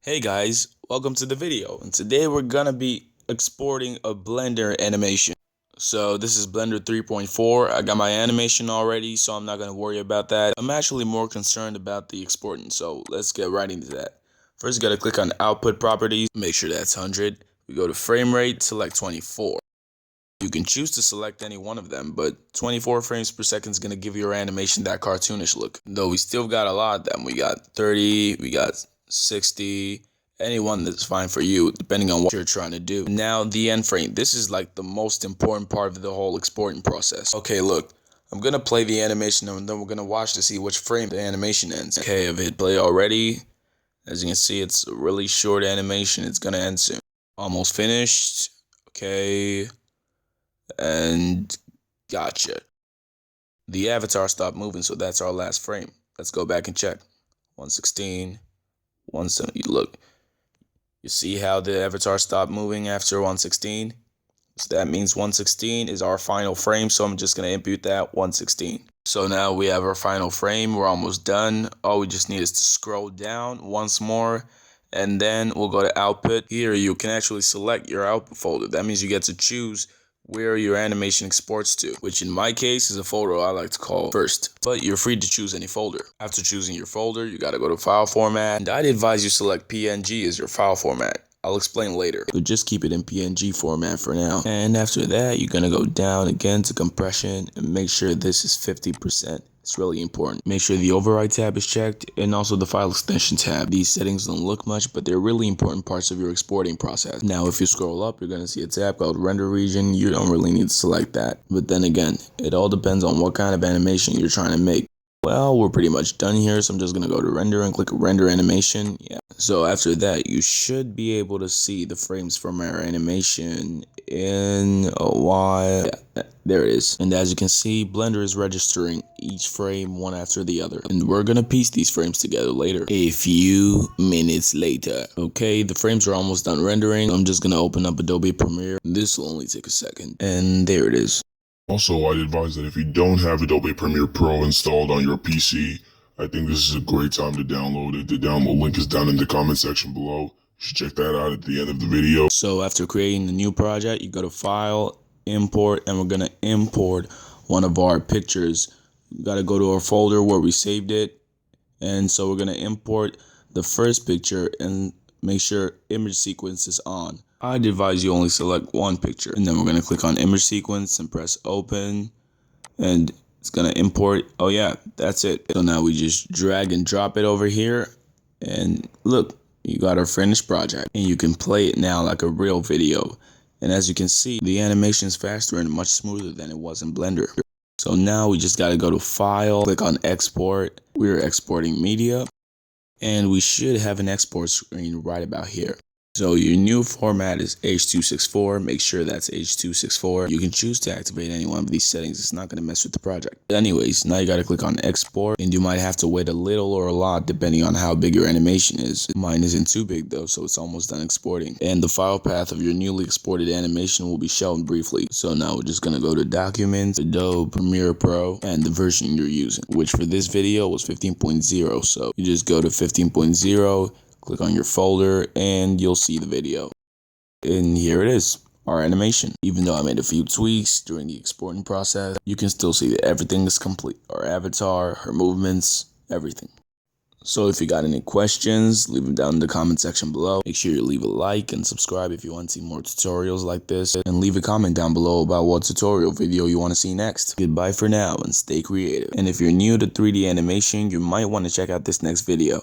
Hey guys, welcome to the video, and today we're gonna be exporting a Blender animation. So this is Blender 3.4. I got my animation already, so I'm not gonna worry about that. I'm actually more concerned about the exporting, so let's get right into that. First, you gotta click on Output Properties, make sure that's 100. We go to Frame Rate, select 24. You can choose to select any one of them, but 24 frames per second is gonna give your animation that cartoonish look. Though we still got a lot of them. We got 30, we got 60, anyone that's fine for you, depending on what you're trying to do. Now, the end frame. This is like the most important part of the whole exporting process. Okay, look, I'm gonna play the animation and then we're gonna watch to see which frame the animation ends. Okay, I've hit play already. As you can see, it's a really short animation. It's gonna end soon. Almost finished. Okay. And gotcha. The avatar stopped moving, so that's our last frame. Let's go back and check. 116, 170. Look, you see how the avatar stopped moving after 116? So that means 116 is our final frame, so I'm just going to input that 116. So now we have our final frame. We're almost done. All we just need is to scroll down once more, and then we'll go to output. Here you can actually select your output folder. That means you get to choose where your animation exports to, which in my case is a folder I like to call first, but you're free to choose any folder. After choosing your folder, you gotta go to file format, and I'd advise you select PNG as your file format. I'll explain later, but just keep it in PNG format for now. And after that, you're gonna go down again to compression and make sure this is 50%. It's really important. Make sure the override tab is checked and also the file extension tab. These settings don't look much, but they're really important parts of your exporting process. Now, if you scroll up, you're gonna see a tab called render region. You don't really need to select that. But then again, it all depends on what kind of animation you're trying to make. Well, we're pretty much done here, so I'm just gonna go to render and click render animation. Yeah. So after that, you should be able to see the frames from our animation in a while. Yeah, there it is. And as you can see, Blender is registering each frame one after the other. And we're gonna piece these frames together later. A few minutes later. Okay, the frames are almost done rendering. I'm just gonna open up Adobe Premiere. This will only take a second. And there it is. Also, I'd advise that if you don't have Adobe Premiere Pro installed on your PC, I think this is a great time to download it. The download link is down in the comment section below. You should check that out at the end of the video. So after creating the new project, you go to File, Import, and we're going to import one of our pictures. We got to go to our folder where we saved it. And so we're going to import the first picture and make sure image sequence is on. I'd advise you only select one picture, and then we're going to click on image sequence and press open, and it's going to import. Oh yeah, that's it. So now we just drag and drop it over here, and look, you got our finished project, and you can play it now like a real video. And as you can see, the animation is faster and much smoother than it was in Blender. So now we just got to go to File, click on Export. We're exporting media, and we should have an export screen right about here. So your new format is H.264. Make sure that's H.264. You can choose to activate any one of these settings. It's not going to mess with the project. Anyways, now you got to click on export, and you might have to wait a little or a lot depending on how big your animation is. Mine isn't too big though, so it's almost done exporting. And the file path of your newly exported animation will be shown briefly. So now we're just going to go to Documents, Adobe Premiere Pro, and the version you're using, which for this video was 15.0. So you just go to 15.0. Click on your folder and you'll see the video. And here it is, our animation. Even though I made a few tweaks during the exporting process, you can still see that everything is complete. Our avatar, her movements, everything. So if you got any questions, leave them down in the comment section below. Make sure you leave a like and subscribe if you want to see more tutorials like this. And leave a comment down below about what tutorial video you want to see next. Goodbye for now and stay creative. And if you're new to 3D animation, you might want to check out this next video.